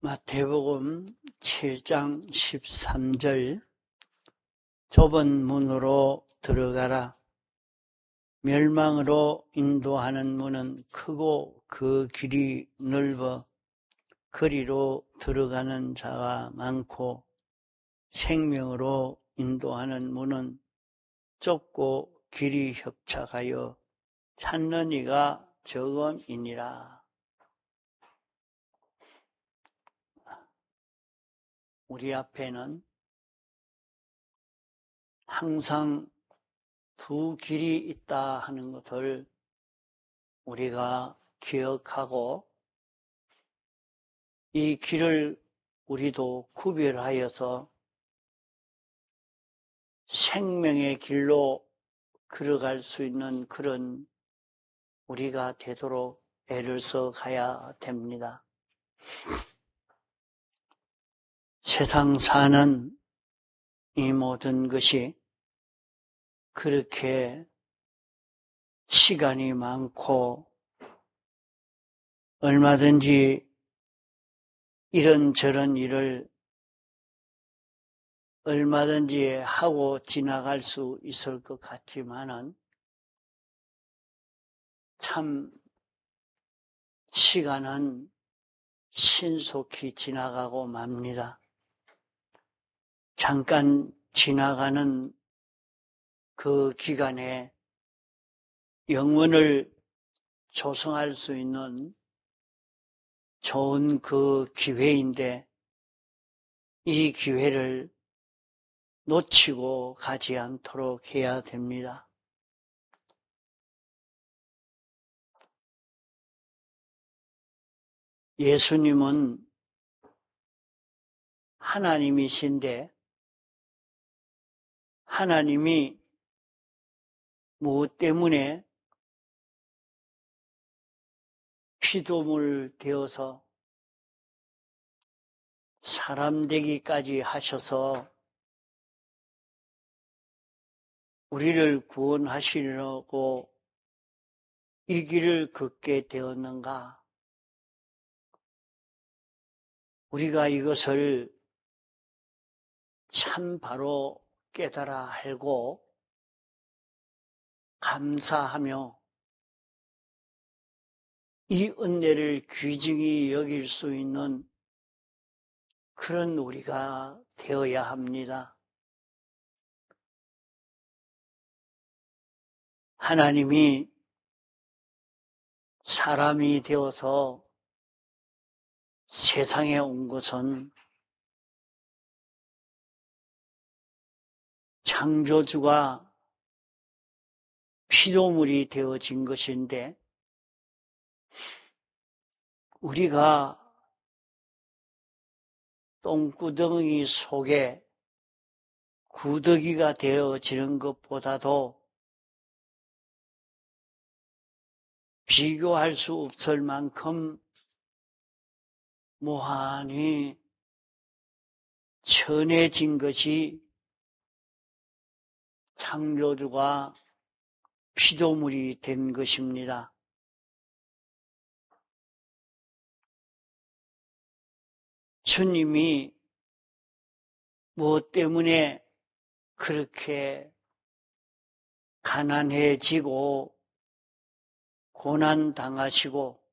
마태복음 7장 13절 좁은 문으로 들어가라. 멸망으로 인도하는 문은 크고 그 길이 넓어 그리로 들어가는 자가 많고 생명으로 인도하는 문은 좁고 길이 협착하여 찾는 이가 적음이니라. 우리 앞에는 항상 두 길이 있다 하는 것을 우리가 기억하고 이 길을 우리도 구별하여서 생명의 길로 걸어갈 수 있는 그런 우리가 되도록 애를 써 가야 됩니다. 세상 사는 이 모든 것이 그렇게 시간이 많고 얼마든지 이런저런 일을 얼마든지 하고 지나갈 수 있을 것 같지만은 참 시간은 신속히 지나가고 맙니다. 잠깐 지나가는 그 기간에 영혼을 조성할 수 있는 좋은 그 기회인데 이 기회를 놓치고 가지 않도록 해야 됩니다. 예수님은 하나님이신데 하나님이 무엇 때문에 피조물 되어서 사람 되기까지 하셔서 우리를 구원하시려고 이 길을 걷게 되었는가? 우리가 이것을 참 바로 깨달아 알고 감사하며 이 은혜를 귀중히 여길 수 있는 그런 우리가 되어야 합니다. 하나님이 사람이 되어서 세상에 온 것은 창조주가 피조물이 되어진 것인데 우리가 똥구덩이 속에 구더기가 되어지는 것보다도 비교할 수 없을 만큼 무한히 천해진 것이 창조주가 피조물이 된 것입니다. 주님이 무엇 때문에 그렇게 가난해지고 고난당하시고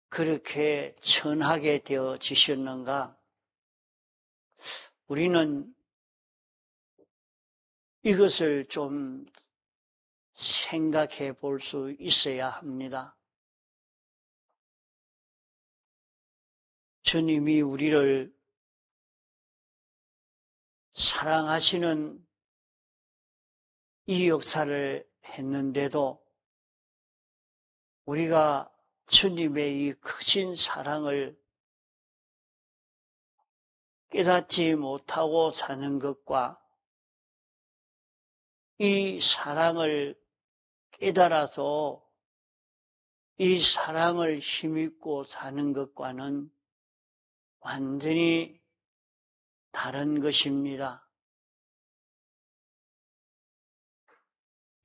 그렇게 천하게 되어지셨는가? 우리는 이것을 좀 생각해 볼 수 있어야 합니다. 주님이 우리를 사랑하시는 이 역사를 했는데도 우리가 주님의 이 크신 사랑을 깨닫지 못하고 사는 것과 이 사랑을 깨달아서 이 사랑을 힘입고 사는 것과는 완전히 다른 것입니다.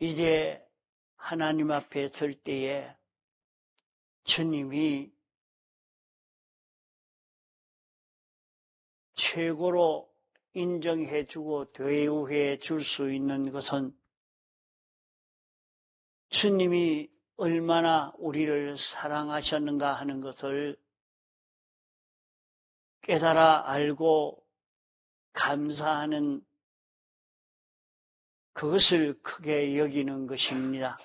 이제 하나님 앞에 설 때에 주님이 최고로 인정해주고 대우해 줄 수 있는 것은 주님이 얼마나 우리를 사랑하셨는가 하는 것을 깨달아 알고 감사하는 그것을 크게 여기는 것입니다.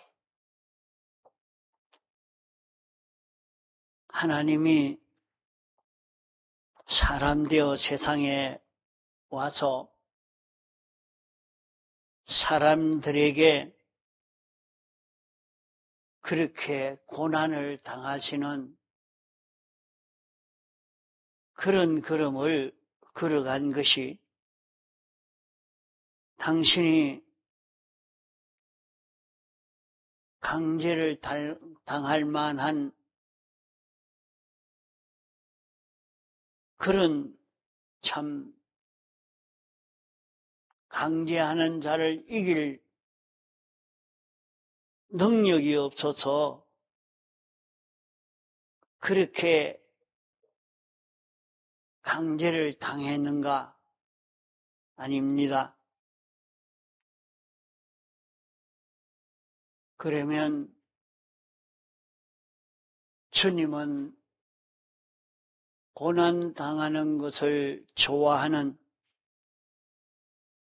하나님이 사람 되어 세상에 와서 사람들에게 그렇게 고난을 당하시는 그런 걸음을 걸어간 것이 당신이 강제를 당할 만한 그런 참 강제하는 자를 이길 능력이 없어서 그렇게 강제를 당했는가? 아닙니다. 그러면 주님은 고난당하는 것을 좋아하는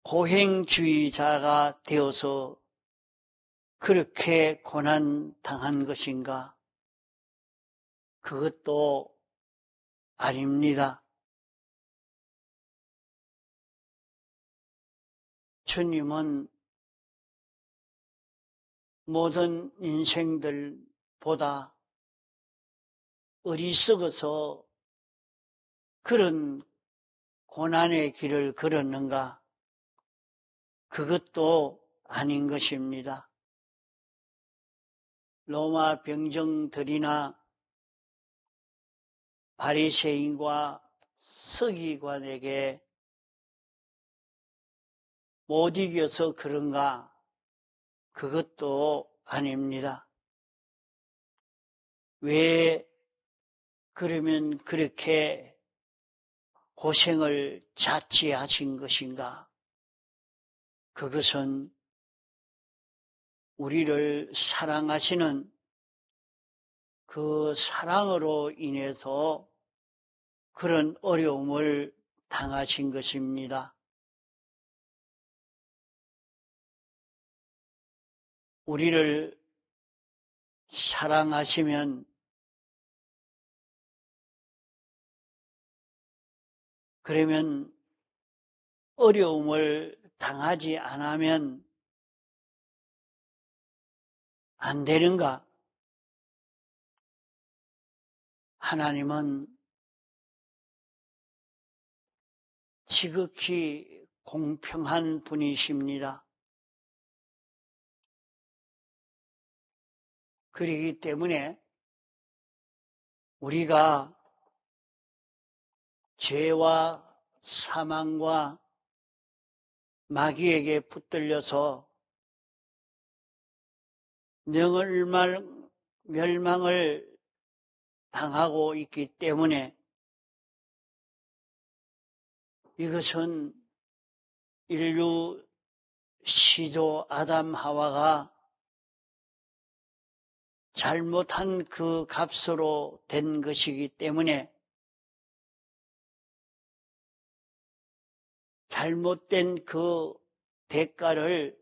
고행주의자가 되어서 그렇게 고난당한 것인가? 그것도 아닙니다. 주님은 모든 인생들보다 어리석어서 그런 고난의 길을 걸었는가? 그것도 아닌 것입니다. 로마 병정들이나 바리새인과 서기관에게 못 이겨서 그런가? 그것도 아닙니다. 왜 그러면 그렇게 고생을 자치하신 것인가? 그것은 우리를 사랑하시는 그 사랑으로 인해서 그런 어려움을 당하신 것입니다. 우리를 사랑하시면 그러면 어려움을 당하지 않으면 안 되는가? 하나님은 지극히 공평한 분이십니다. 그렇기 때문에 우리가 죄와 사망과 마귀에게 붙들려서 멸망을 당하고 있기 때문에 이것은 인류 시조 아담 하와가 잘못한 그 값으로 된 것이기 때문에 잘못된 그 대가를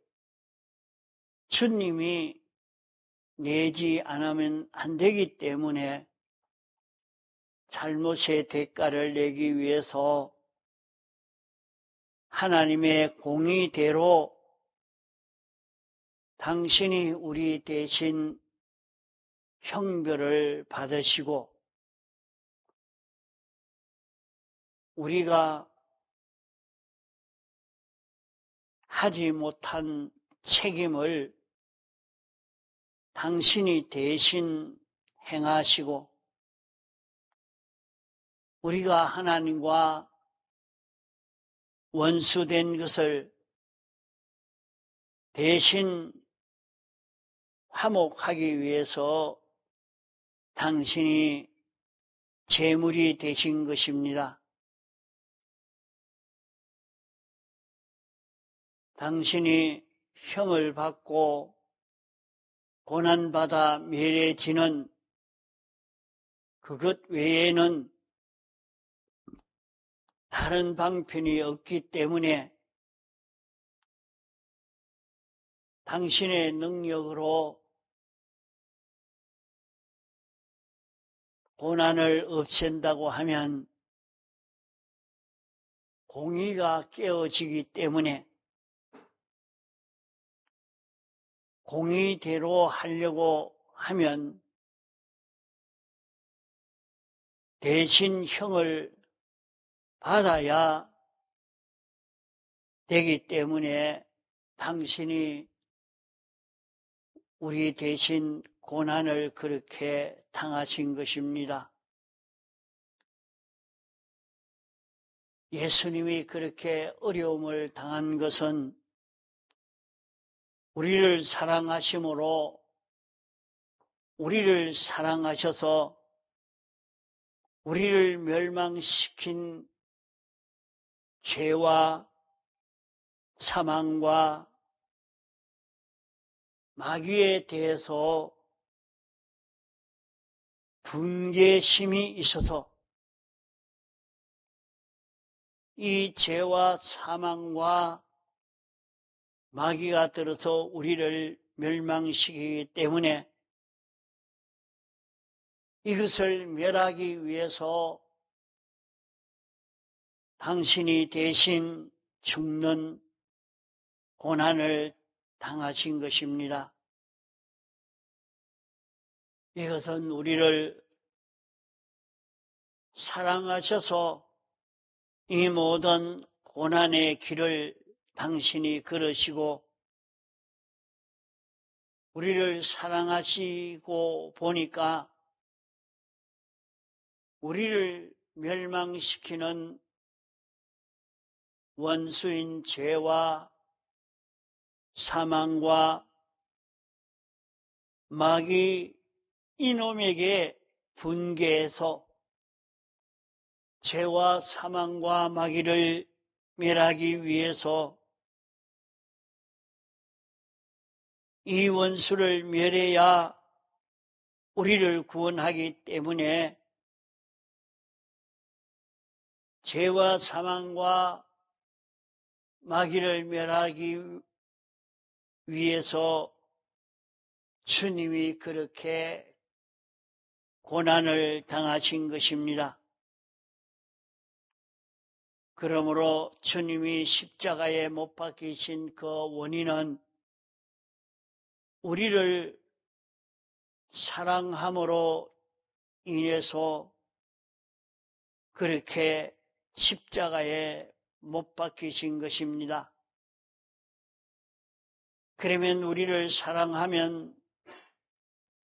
주님이 내지 않으면 안 되기 때문에 잘못의 대가를 내기 위해서 하나님의 공의대로 당신이 우리 대신 형벌을 받으시고 우리가 하지 못한 책임을 당신이 대신 행하시고 우리가 하나님과 원수된 것을 대신 화목하기 위해서 당신이 제물이 되신 것입니다. 당신이 형을 받고 고난받아 멸해지는 그것 외에는 다른 방편이 없기 때문에 당신의 능력으로 고난을 없앤다고 하면 공의가 깨어지기 때문에 공의대로 하려고 하면 대신 형을 받아야 되기 때문에 당신이 우리 대신 고난을 그렇게 당하신 것입니다. 예수님이 그렇게 어려움을 당한 것은 우리를 사랑하심으로 우리를 사랑하셔서 우리를 멸망시킨 죄와 사망과 마귀에 대해서 분개심이 있어서 이 죄와 사망과 마귀가 들어서 우리를 멸망시키기 때문에 이것을 멸하기 위해서 당신이 대신 죽는 고난을 당하신 것입니다. 이것은 우리를 사랑하셔서 이 모든 고난의 길을 당신이 걸으시고 우리를 사랑하시고 보니까 우리를 멸망시키는 원수인 죄와 사망과 마귀 이놈에게 분개해서 죄와 사망과 마귀를 멸하기 위해서 이 원수를 멸해야 우리를 구원하기 때문에 죄와 사망과 마귀를 멸하기 위해서 주님이 그렇게 고난을 당하신 것입니다. 그러므로 주님이 십자가에 못 박히신 그 원인은 우리를 사랑함으로 인해서 그렇게 십자가에 못 박히신 것입니다. 그러면 우리를 사랑하면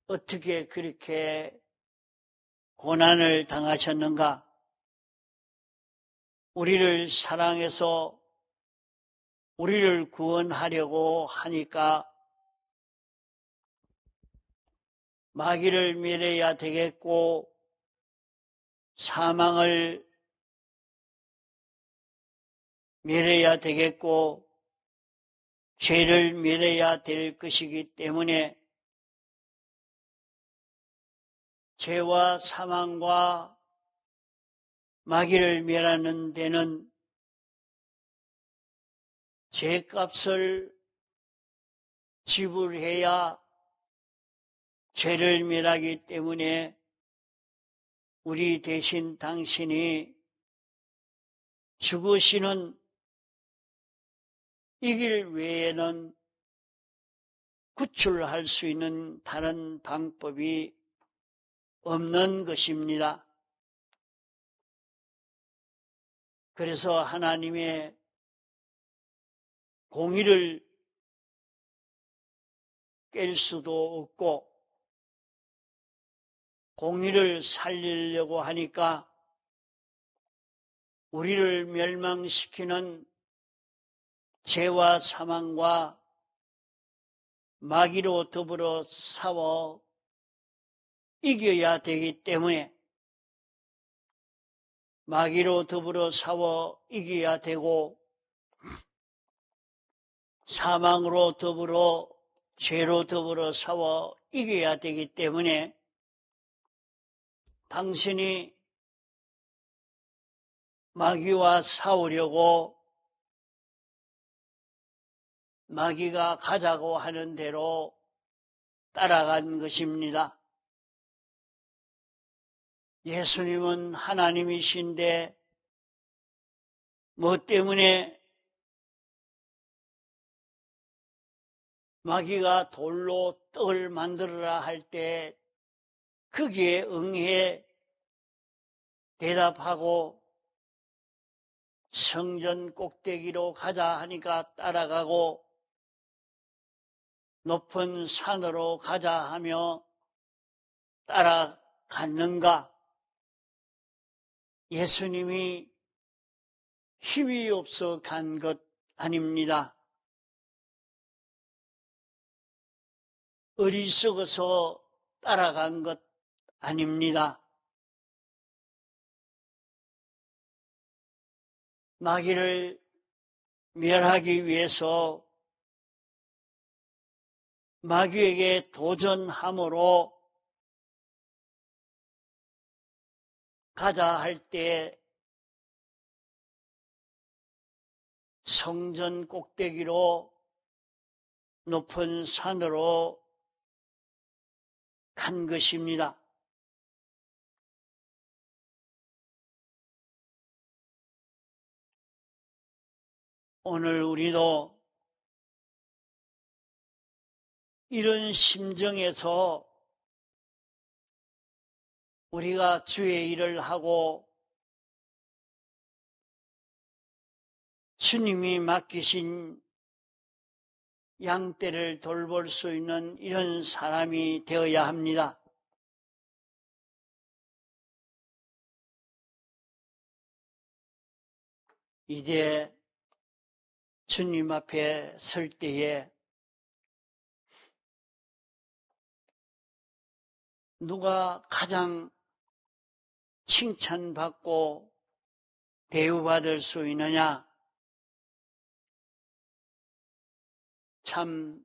어떻게 그렇게 고난을 당하셨는가? 우리를 사랑해서 우리를 구원하려고 하니까 마귀를 멸해야 되겠고 사망을 멸해야 되겠고 죄를 멸해야 될 것이기 때문에 죄와 사망과 마귀를 멸하는 데는 죄값을 지불해야 죄를 멸하기 때문에 우리 대신 당신이 죽으시는 이 길 외에는 구출할 수 있는 다른 방법이 없는 것입니다. 그래서 하나님의 공의를 깰 수도 없고 공의를 살리려고 하니까 우리를 멸망시키는 죄와 사망과 마귀로 더불어 싸워 이겨야 되기 때문에 마귀로 더불어 싸워 이겨야 되고 사망으로 더불어 죄로 더불어 싸워 이겨야 되기 때문에 당신이 마귀와 싸우려고 마귀가 가자고 하는 대로 따라간 것입니다. 예수님은 하나님이신데 뭐 때문에 마귀가 돌로 떡을 만들어라 할 때 거기에 응해 대답하고 성전 꼭대기로 가자 하니까 따라가고 높은 산으로 가자 하며 따라갔는가? 예수님이 힘이 없어 간 것 아닙니다. 어리석어서 따라간 것 아닙니다. 마귀를 멸하기 위해서 마귀에게 도전함으로 가자 할 때 성전 꼭대기로 높은 산으로 간 것입니다. 오늘 우리도 이런 심정에서 우리가 주의 일을 하고 주님이 맡기신 양떼를 돌볼 수 있는 이런 사람이 되어야 합니다. 이제 주님 앞에 설 때에 누가 가장 칭찬받고 대우받을 수 있느냐? 참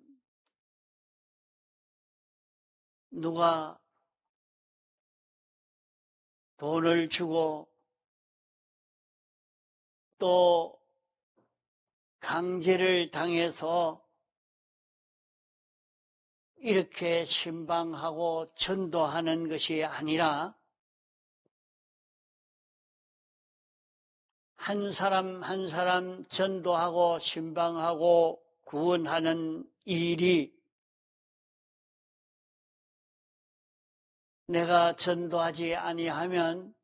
누가 돈을 주고 또 강제를 당해서 이렇게 신방하고 전도하는 것이 아니라 한 사람 한 사람 전도하고 신방하고 구원하는 일이 내가 전도하지 아니하면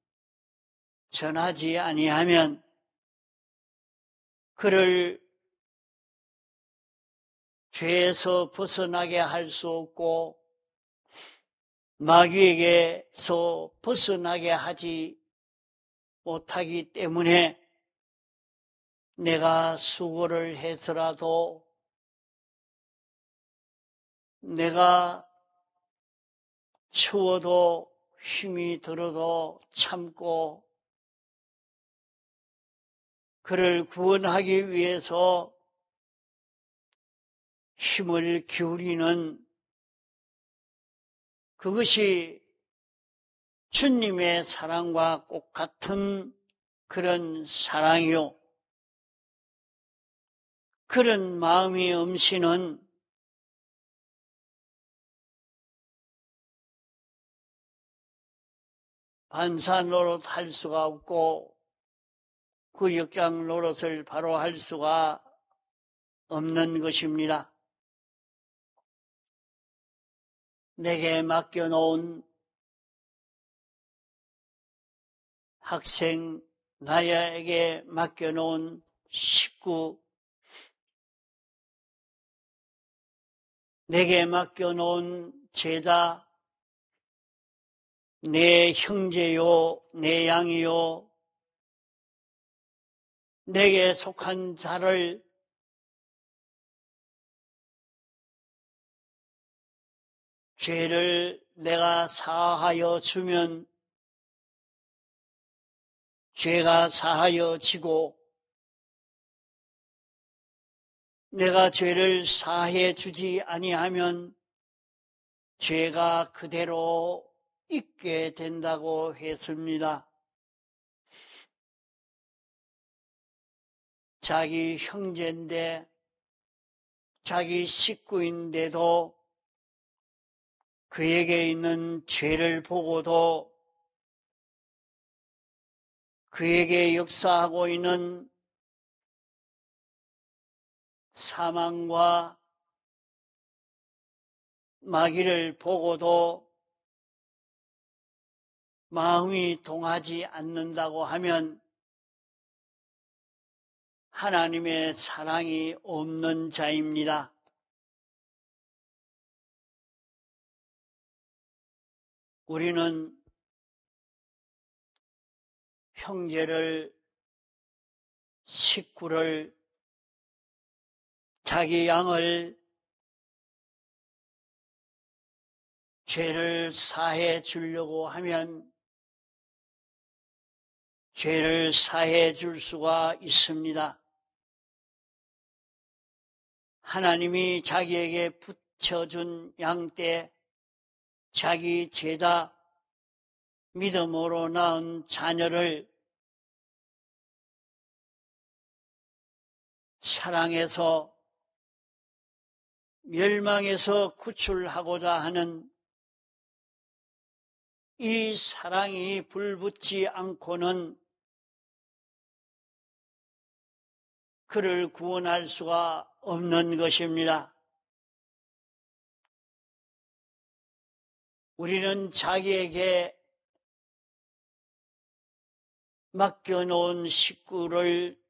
전하지 아니하면 그를 죄에서 벗어나게 할 수 없고 마귀에게서 벗어나게 하지 못하기 때문에 내가 수고를 해서라도 내가 추워도 힘이 들어도 참고 그를 구원하기 위해서 힘을 기울이는 그것이 주님의 사랑과 똑같은 그런 사랑이요. 그런 마음이 없이는 반사 노릇 할 수가 없고 구역장 노릇을 바로 할 수가 없는 것입니다. 내게 맡겨놓은 학생, 나에게 맡겨놓은 식구, 내게 맡겨놓은 제자, 내 형제요, 내 양이요, 내게 속한 자를 죄를 내가 사하여 주면 죄가 사하여 지고, 내가 죄를 사해 주지 아니하면 죄가 그대로 있게 된다고 했습니다. 자기 형제인데, 자기 식구인데도 그에게 있는 죄를 보고도 그에게 역사하고 있는 사망과 마귀를 보고도 마음이 동하지 않는다고 하면 하나님의 사랑이 없는 자입니다. 우리는 형제를, 식구를, 자기 양을 죄를 사해 주려고 하면 죄를 사해 줄 수가 있습니다. 하나님이 자기에게 붙여준 양떼, 자기 죄다 믿음으로 낳은 자녀를 사랑해서 멸망에서 구출하고자 하는 이 사랑이 불붙지 않고는 그를 구원할 수가 없는 것입니다. 우리는 자기에게 맡겨놓은 식구를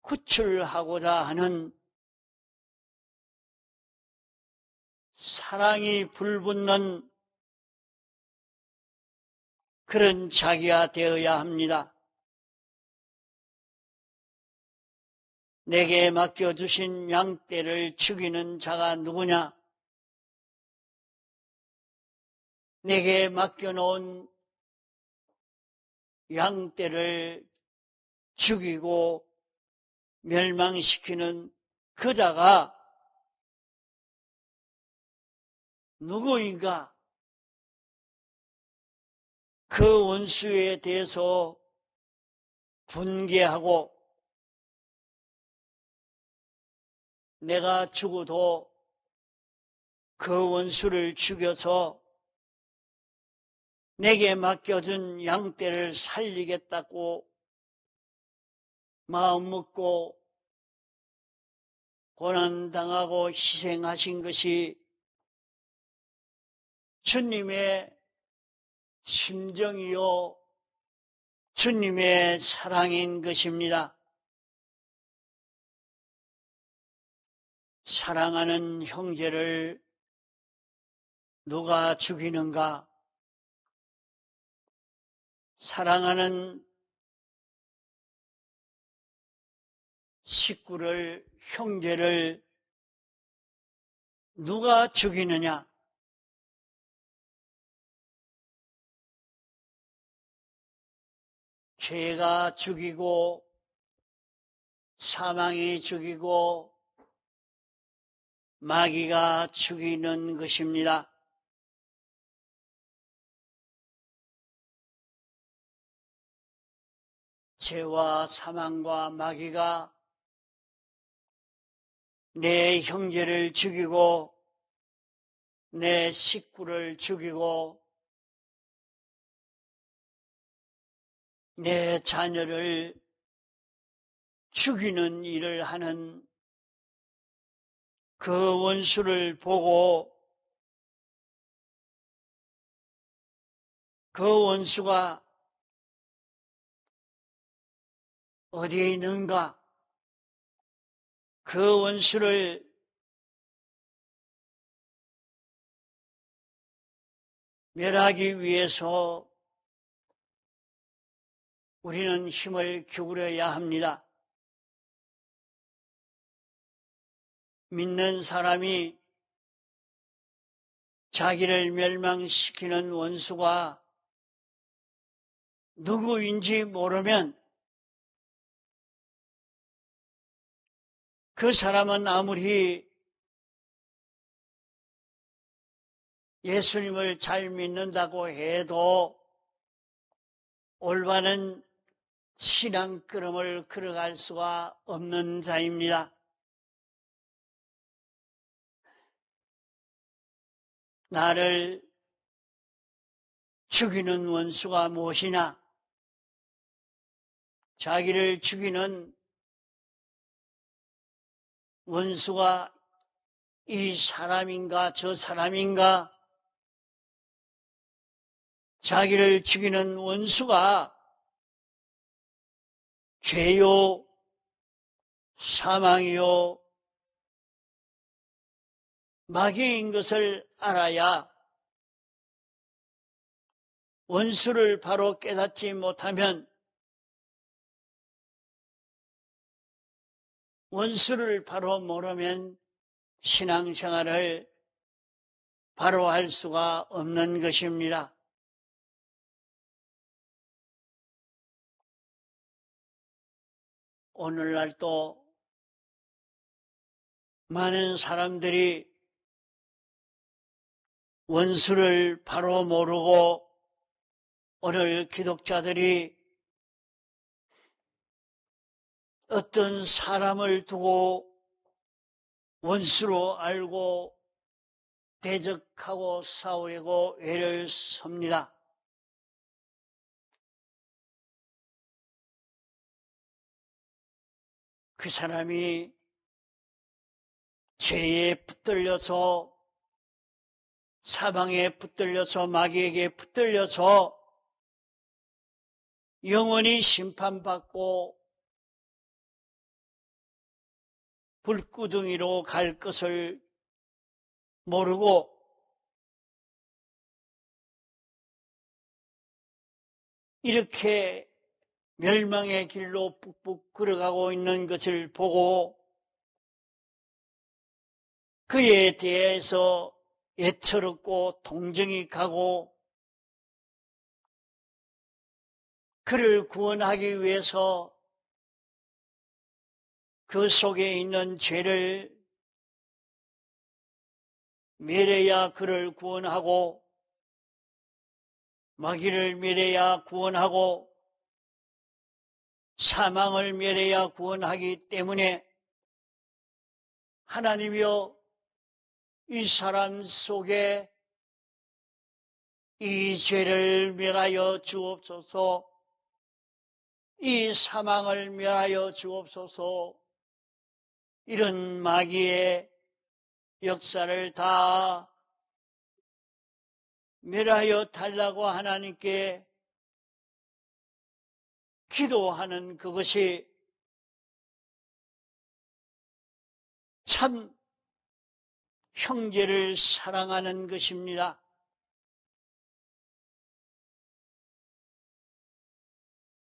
구출하고자 하는 사랑이 불붙는 그런 자기가 되어야 합니다. 내게 맡겨주신 양떼를 죽이는 자가 누구냐? 내게 맡겨놓은 양떼를 죽이고 멸망시키는 그 자가 누구인가? 그 원수에 대해서 분개하고 내가 죽어도 그 원수를 죽여서 내게 맡겨준 양떼를 살리겠다고 마음 먹고 고난당하고 희생하신 것이 주님의 심정이요 주님의 사랑인 것입니다. 사랑하는 형제를 누가 죽이는가? 사랑하는 식구를, 형제를 누가 죽이느냐? 죄가 죽이고 사망이 죽이고 마귀가 죽이는 것입니다. 죄와 사망과 마귀가 내 형제를 죽이고 내 식구를 죽이고 내 자녀를 죽이는 일을 하는 그 원수를 보고 그 원수가 어디에 있는가? 그 원수를 멸하기 위해서 우리는 힘을 기울여야 합니다. 믿는 사람이 자기를 멸망시키는 원수가 누구인지 모르면 그 사람은 아무리 예수님을 잘 믿는다고 해도 올바른 신앙걸음을 걸어갈 수가 없는 자입니다. 나를 죽이는 원수가 무엇이냐? 자기를 죽이는 원수가 이 사람인가 저 사람인가? 자기를 죽이는 원수가 죄요, 사망이요, 마귀인 것을 알아야 원수를 바로 깨닫지 못하면 원수를 바로 모르면 신앙생활을 바로 할 수가 없는 것입니다. 오늘날도 많은 사람들이 원수를 바로 모르고 오늘 기독자들이 어떤 사람을 두고 원수로 알고 대적하고 싸우려고 애를 씁니다. 그 사람이 죄에 붙들려서 사방에 붙들려서 마귀에게 붙들려서 영원히 심판받고 불구덩이로 갈 것을 모르고 이렇게 멸망의 길로 푹푹 걸어가고 있는 것을 보고 그에 대해서 애처롭고 동정이 가고 그를 구원하기 위해서 그 속에 있는 죄를 멸해야 그를 구원하고 마귀를 멸해야 구원하고 사망을 멸해야 구원하기 때문에 하나님이여 이 사람 속에 이 죄를 멸하여 주옵소서, 이 사망을 멸하여 주옵소서, 이런 마귀의 역사를 다 멸하여 달라고 하나님께 기도하는 그것이 참 형제를 사랑하는 것입니다.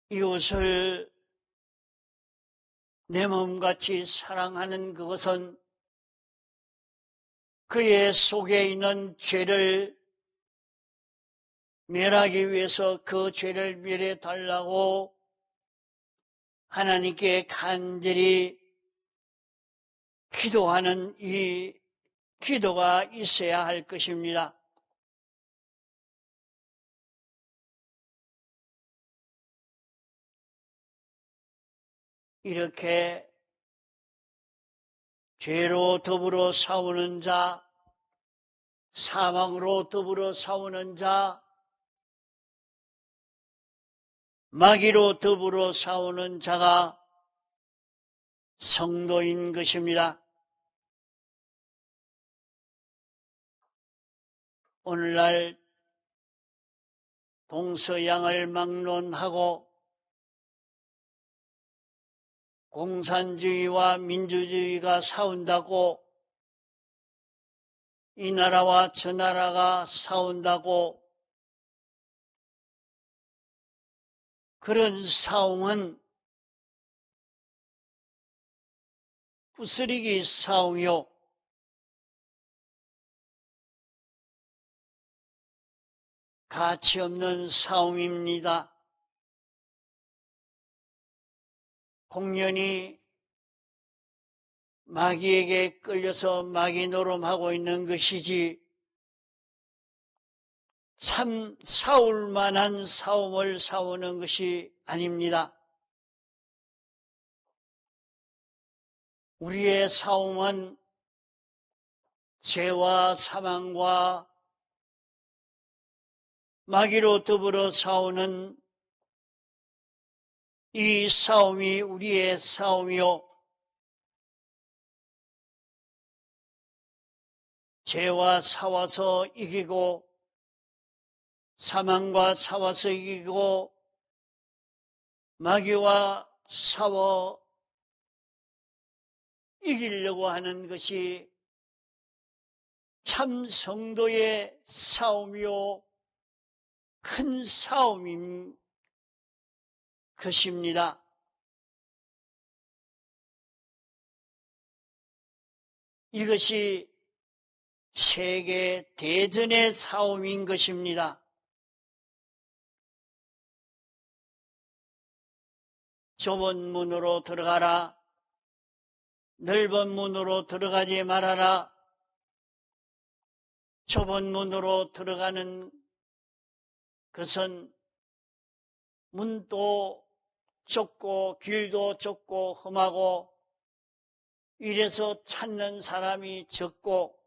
이웃을 내 몸같이 사랑하는 그것은 그의 속에 있는 죄를 멸하기 위해서 그 죄를 멸해 달라고 하나님께 간절히 기도하는 이 기도가 있어야 할 것입니다. 이렇게 죄로 더불어 싸우는 자, 사망으로 더불어 싸우는 자, 마귀로 더불어 싸우는 자가 성도인 것입니다. 오늘날 동서양을 막론하고 공산주의와 민주주의가 싸운다고, 이 나라와 저 나라가 싸운다고, 그런 싸움은 부스러기 싸움이요, 가치없는 싸움입니다. 홍련이 마귀에게 끌려서 마귀 노름하고 있는 것이지 참 싸울 만한 싸움을 싸우는 것이 아닙니다. 우리의 싸움은 죄와 사망과 마귀로 더불어 싸우는 이 싸움이 우리의 싸움이요, 죄와 싸워서 이기고 사망과 싸워서 이기고 마귀와 싸워 이기려고 하는 것이 참 성도의 싸움이요 큰 싸움인 것입니다. 이것이 세계 대전의 싸움인 것입니다. 좁은 문으로 들어가라, 넓은 문으로 들어가지 말아라. 좁은 문으로 들어가는 것은 문도 좁고 길도 좁고 험하고 이래서 찾는 사람이 적고,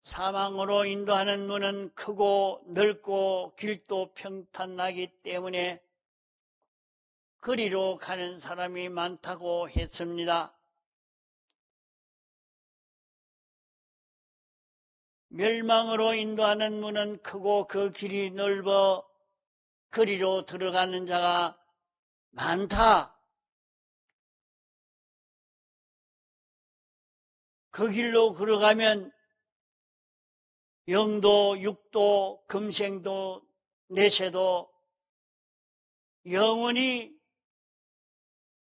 사망으로 인도하는 문은 크고 넓고 길도 평탄하기 때문에 그리로 가는 사람이 많다고 했습니다. 멸망으로 인도하는 문은 크고 그 길이 넓어 그리로 들어가는 자가 많다. 그 길로 걸어가면 영도, 육도, 금생도, 내세도 영원히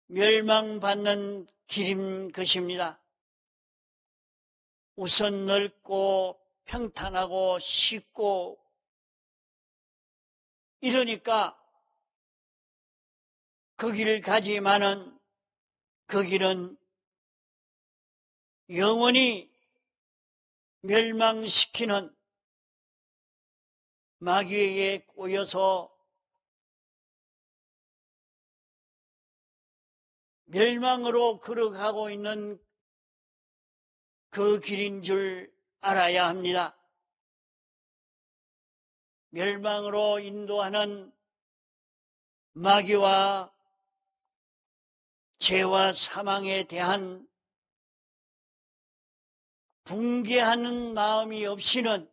멸망받는 길인 것입니다. 우선 넓고 평탄하고 쉽고 이러니까 그 길을 가지만은 그 길은 영원히 멸망시키는 마귀에게 꼬여서 멸망으로 걸어가고 있는 그 길인 줄 알아야 합니다. 멸망으로 인도하는 마귀와 죄와 사망에 대한 붕괴하는 마음이 없이는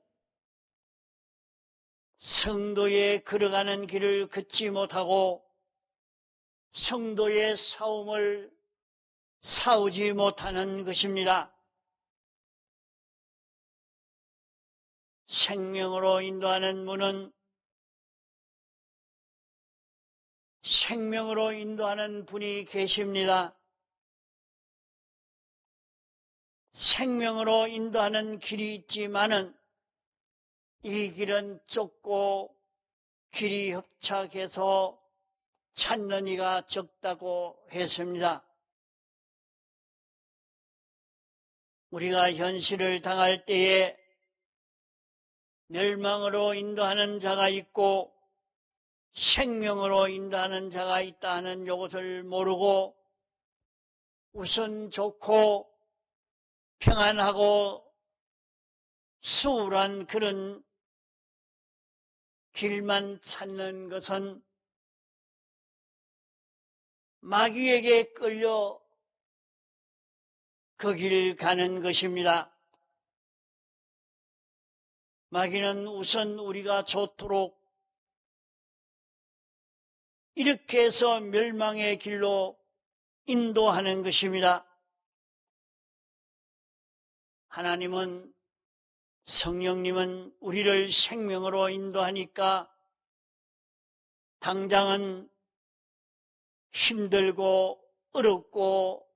성도의 걸어가는 길을 걷지 못하고 성도의 싸움을 싸우지 못하는 것입니다. 생명으로 인도하는 문은 생명으로 인도하는 분이 계십니다. 생명으로 인도하는 길이 있지만은 이 길은 좁고 길이 협착해서 찾는 이가 적다고 했습니다. 우리가 현실을 당할 때에 멸망으로 인도하는 자가 있고 생명으로 인도하는 자가 있다는 이것을 모르고 우선 좋고 평안하고 수월한 그런 길만 찾는 것은 마귀에게 끌려 그 길 가는 것입니다. 마귀는 우선 우리가 좋도록 이렇게 해서 멸망의 길로 인도하는 것입니다. 하나님은, 성령님은 우리를 생명으로 인도하니까 당장은 힘들고 어렵고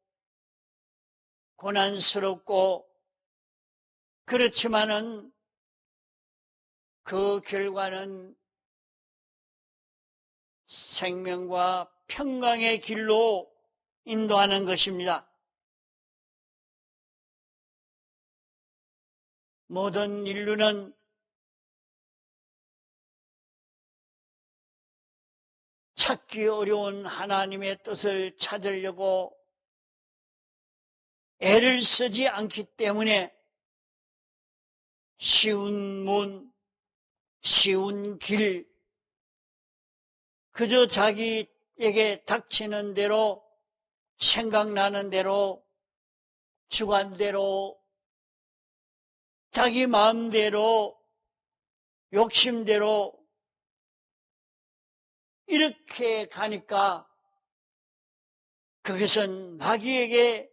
고난스럽고 그렇지만은 그 결과는 생명과 평강의 길로 인도하는 것입니다. 모든 인류는 찾기 어려운 하나님의 뜻을 찾으려고 애를 쓰지 않기 때문에 쉬운 문, 쉬운 길, 그저 자기에게 닥치는 대로, 생각나는 대로, 주관대로, 자기 마음대로, 욕심대로 이렇게 가니까 그것은 마귀에게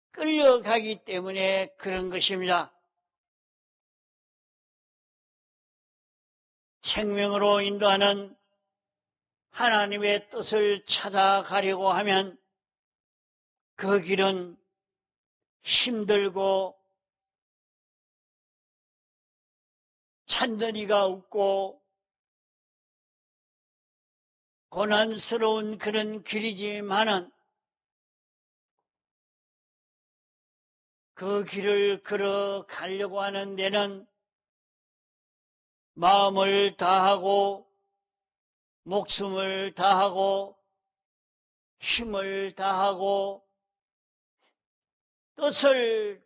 끌려가기 때문에 그런 것입니다. 생명으로 인도하는 하나님의 뜻을 찾아가려고 하면 그 길은 힘들고 찬더니가 없고 고난스러운 그런 길이지만은 그 길을 걸어가려고 하는 데는 마음을 다하고 목숨을 다하고 힘을 다하고 뜻을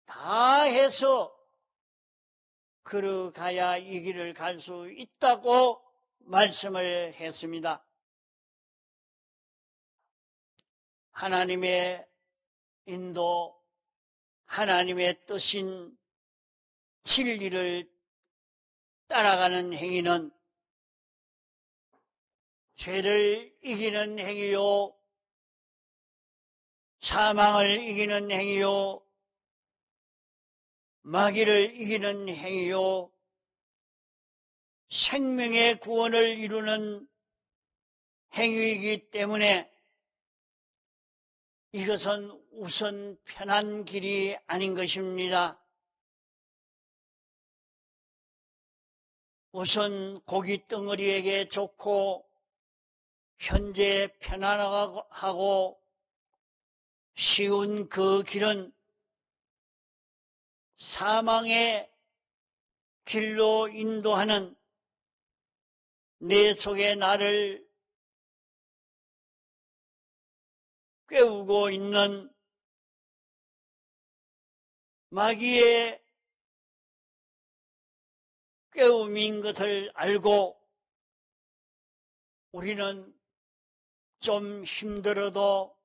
다해서 걸어가야 이 길을 갈 수 있다고 말씀을 했습니다. 하나님의 인도, 하나님의 뜻인 진리를 따라가는 행위는 죄를 이기는 행위요, 사망을 이기는 행위요, 마귀를 이기는 행위요, 생명의 구원을 이루는 행위이기 때문에 이것은 우선 편한 길이 아닌 것입니다. 우선 고기 덩어리에게 좋고 현재 편안하고 쉬운 그 길은 사망의 길로 인도하는 내 속에 나를 깨우고 있는 마귀의 깨움인 것을 알고 우리는 좀 힘들어도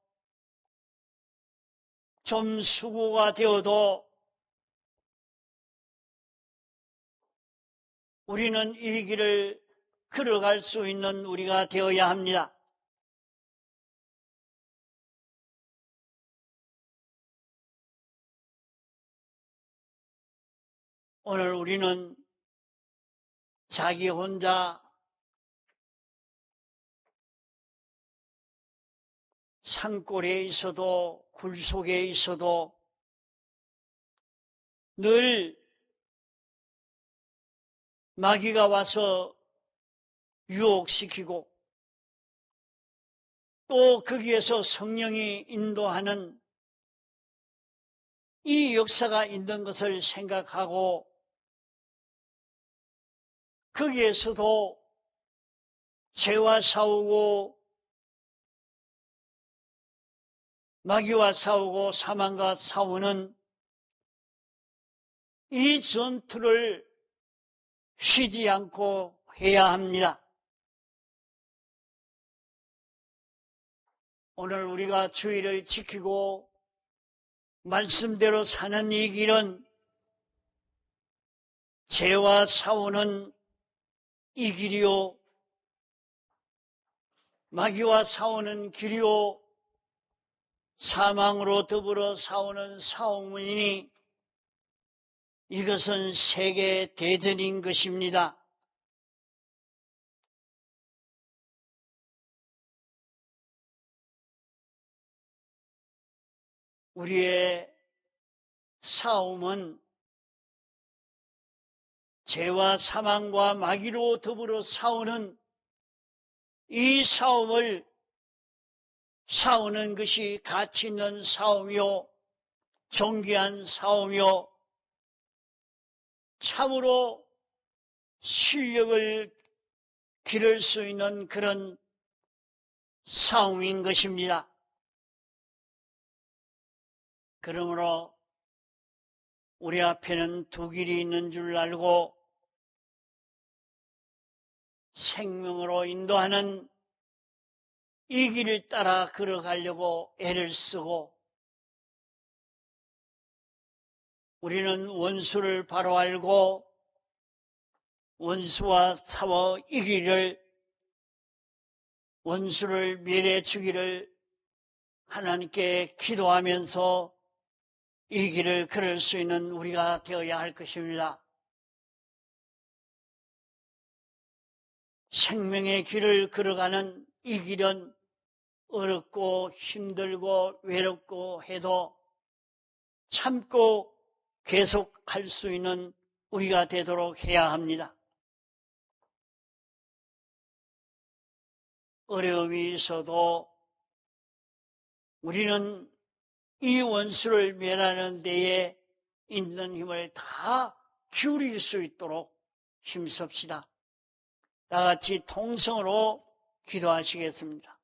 좀 수고가 되어도 우리는 이 길을 걸어갈 수 있는 우리가 되어야 합니다. 오늘 우리는 자기 혼자 산골에 있어도 굴 속에 있어도 늘 마귀가 와서 유혹시키고 또 거기에서 성령이 인도하는 이 역사가 있는 것을 생각하고 거기에서도 죄와 싸우고 마귀와 싸우고 사망과 싸우는 이 전투를 쉬지 않고 해야 합니다. 오늘 우리가 주의를 지키고 말씀대로 사는 이 길은 죄와 싸우는 이 길이요, 마귀와 싸우는 길이요, 사망으로 더불어 싸우는 싸움이니 이것은 세계 대전인 것입니다. 우리의 싸움은 죄와 사망과 마귀로 더불어 싸우는 이 싸우는 것이 가치 있는 싸움이요, 존귀한 싸움이요, 참으로 실력을 기를 수 있는 그런 싸움인 것입니다. 그러므로 우리 앞에는 두 길이 있는 줄 알고 생명으로 인도하는 이 길을 따라 걸어가려고 애를 쓰고, 우리는 원수를 바로 알고 원수와 싸워 이기를, 원수를 멸해 주기를 하나님께 기도하면서 이 길을 걸을 수 있는 우리가 되어야 할 것입니다. 생명의 길을 걸어가는 이 길은 어렵고 힘들고 외롭고 해도 참고 계속할 수 있는 우리가 되도록 해야 합니다. 어려움이 있어도 우리는 이 원수를 멸하는 데에 있는 힘을 다 기울일 수 있도록 힘씁시다. 다 같이 통성으로 기도하시겠습니다.